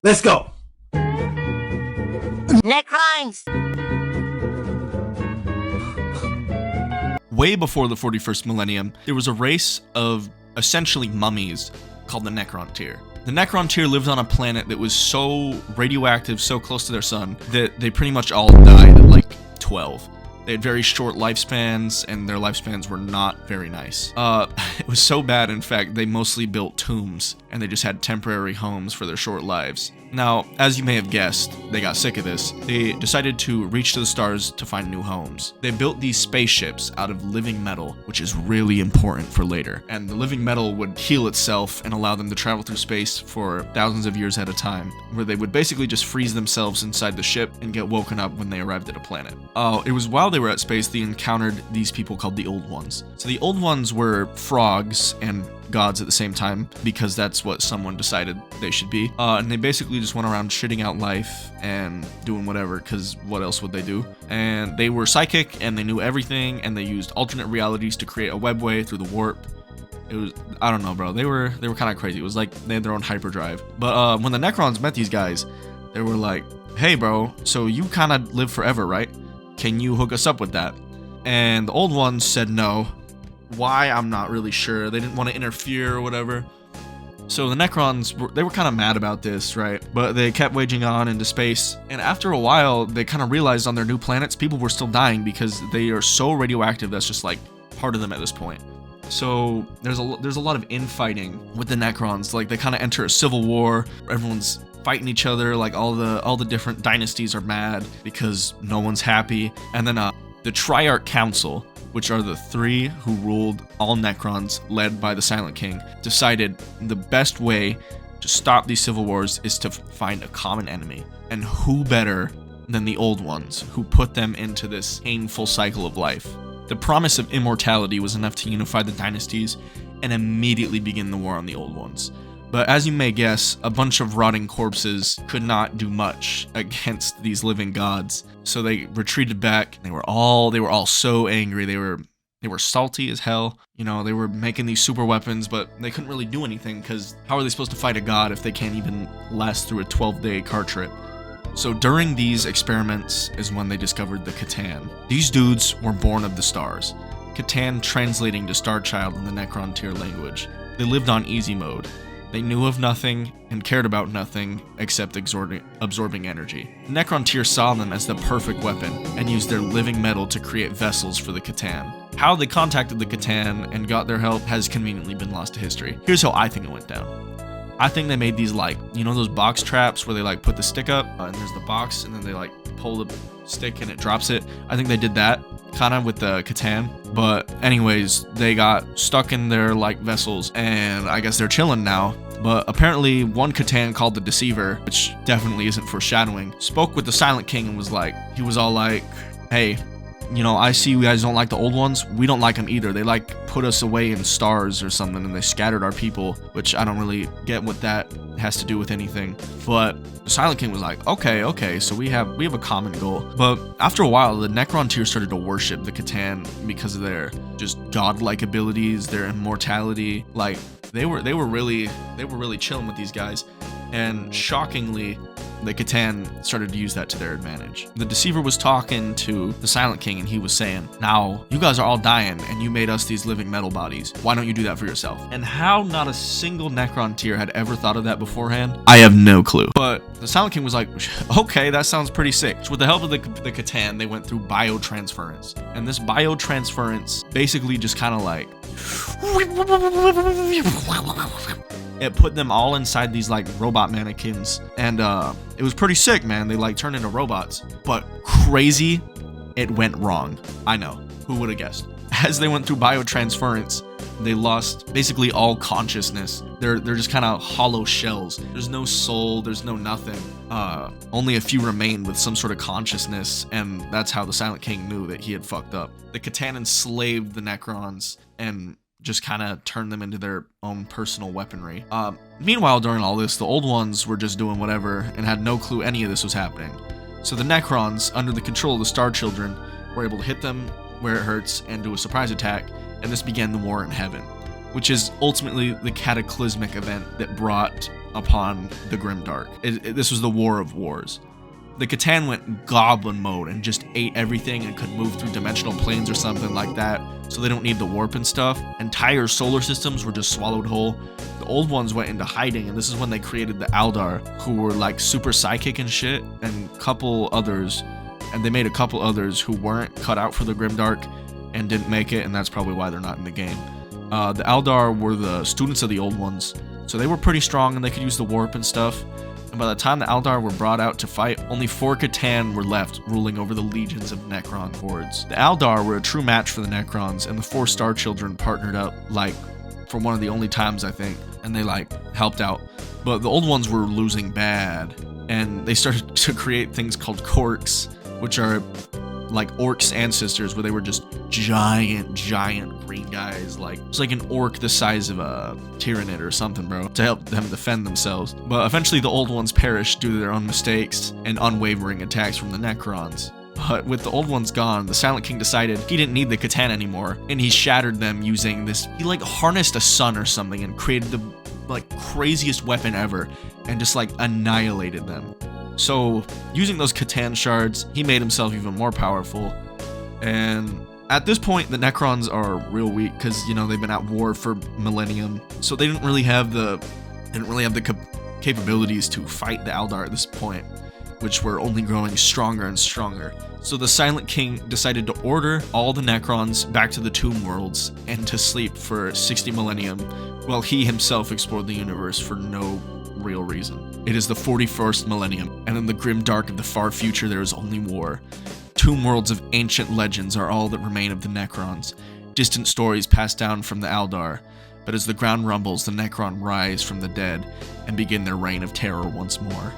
Let's go. Necrons! Way before the 41st millennium, there was a race of essentially mummies called the Necron tier. The Necron tier lived on a planet that was so radioactive, so close to their sun, that they pretty much all died at like 12. They had very short lifespans, and their lifespans were not very nice. It was so bad, in fact, they mostly built tombs, and they just had temporary homes for their short lives. Now, as you may have guessed, they got sick of this. They decided to reach to the stars to find new homes. They built these spaceships out of living metal, which is really important for later. And the living metal would heal itself and allow them to travel through space for thousands of years at a time, where they would basically just freeze themselves inside the ship and get woken up when they arrived at a planet. It was while they were at space they encountered these people called the Old Ones. So the Old Ones were frogs and gods at the same time, because that's what someone decided they should be. And they basically just went around shitting out life and doing whatever, because what else would they do? And they were psychic, and they knew everything, and they used alternate realities to create a webway through the warp. It was, I don't know, bro. They were kind of crazy. It was like they had their own hyperdrive. But when the Necrons met these guys, they were like, hey, bro, so you kind of live forever, right? Can you hook us up with that? And the Old Ones said no. Why? I'm not really sure. They didn't want to interfere or whatever. So the Necrons, they were kind of mad about this, right? But they kept waging on into space. And after a while, they kind of realized on their new planets, people were still dying because they are so radioactive that's just like part of them at this point. So there's a lot of infighting with the Necrons. Like they kind of enter a civil war. Everyone's fighting each other. Like all the different dynasties are mad because no one's happy. And then the Triarch Council, which are the three who ruled all Necrons, led by the Silent King, decided the best way to stop these civil wars is to find a common enemy. And who better than the Old Ones, who put them into this painful cycle of life? The promise of immortality was enough to unify the dynasties and immediately begin the war on the Old Ones. But as you may guess, a bunch of rotting corpses could not do much against these living gods. So they retreated back. They were all so angry. They were salty as hell. You know, they were making these super weapons, but they couldn't really do anything because how are they supposed to fight a god if they can't even last through a 12-day car trip? So during these experiments is when they discovered the Catan. These dudes were born of the stars. Catan translating to Star Child in the Necron tier language. They lived on easy mode. They knew of nothing and cared about nothing except absorbing energy. The Necron tier saw them as the perfect weapon and used their living metal to create vessels for the Catan. How they contacted the Catan and got their help has conveniently been lost to history. Here's how I think it went down. I think they made these, like, you know those box traps where they like put the stick up and there's the box and then they like pull the stick and it drops it. I think they did that kind of with the Catan. But anyways, they got stuck in their like vessels and I guess they're chilling now. But apparently one Catan called the Deceiver, which definitely isn't foreshadowing, spoke with the Silent King and was all like, hey, you know, I see you guys don't like the Old Ones. We don't like them either. They like put us away in stars or something and they scattered our people, which I don't really get what that has to do with anything. But the Silent King was like, okay, so we have a common goal. But after a while, the Necron tier started to worship the Catan because of their just godlike abilities, their immortality. Like they were really chilling with these guys. And shockingly, the Catan started to use that to their advantage. The Deceiver was talking to the Silent King and he was saying, now, you guys are all dying and you made us these living metal bodies. Why don't you do that for yourself? And how not a single Necron tier had ever thought of that beforehand, I have no clue. But the Silent King was like, okay, that sounds pretty sick. So with the help of the Catan, they went through biotransference. And this biotransference basically just kind of like it put them all inside these like robot mannequins and it was pretty sick, man. They like turned into robots, but crazy, it went wrong. I know, who would have guessed? As they went through biotransference, they lost basically all consciousness. They're just kind of hollow shells. There's no soul, there's no nothing. Only a few remain with some sort of consciousness, and that's how the Silent King knew that he had fucked up. The Catan enslaved the Necrons and just kind of turned them into their own personal weaponry. Meanwhile, during all this, the Old Ones were just doing whatever and had no clue any of this was happening. So the Necrons, under the control of the Star Children, were able to hit them where it hurts and do a surprise attack, and this began the war in heaven, which is ultimately the cataclysmic event that brought upon the Grimdark. This was the War of Wars. The Catan went goblin mode and just ate everything and could move through dimensional planes or something like that, so they don't need the warp and stuff. Entire solar systems were just swallowed whole. The old ones went into hiding, and this is when they created the Aldar, who were like super psychic and shit, and they made a couple others who weren't cut out for the Grimdark and didn't make it, and that's probably why they're not in the game. The Aldar were the students of the old ones, so they were pretty strong and they could use the warp and stuff. And by the time the Aldar were brought out to fight, only 4 Catan were left, ruling over the legions of Necron hordes. The Aldar were a true match for the Necrons, and the 4 Star Children partnered up, like, for one of the only times, I think, and they, like, helped out. But the old ones were losing bad, and they started to create things called Corks, which are like Orcs' ancestors, where they were just giant green guys. Like, it's like an orc the size of a Tyrannid or something, bro, to help them defend themselves. But eventually the old ones perished due to their own mistakes and unwavering attacks from the Necrons. But with the old ones gone, the Silent King decided he didn't need the Catan anymore, and he shattered them using this. He like harnessed a sun or something and created the like craziest weapon ever and just like annihilated them. So, using those Catan shards, he made himself even more powerful. And at this point, the Necrons are real weak because, you know, they've been at war for millennium. So they didn't really have the capabilities to fight the Aldar at this point, which were only growing stronger and stronger. So the Silent King decided to order all the Necrons back to the Tomb Worlds and to sleep for 60 millennium, while he himself explored the universe for no real reason. It is the 41st millennium, and in the grim dark of the far future there is only war. Tomb worlds of ancient legends are all that remain of the Necrons, distant stories passed down from the Aldar, but as the ground rumbles, the Necron rise from the dead and begin their reign of terror once more.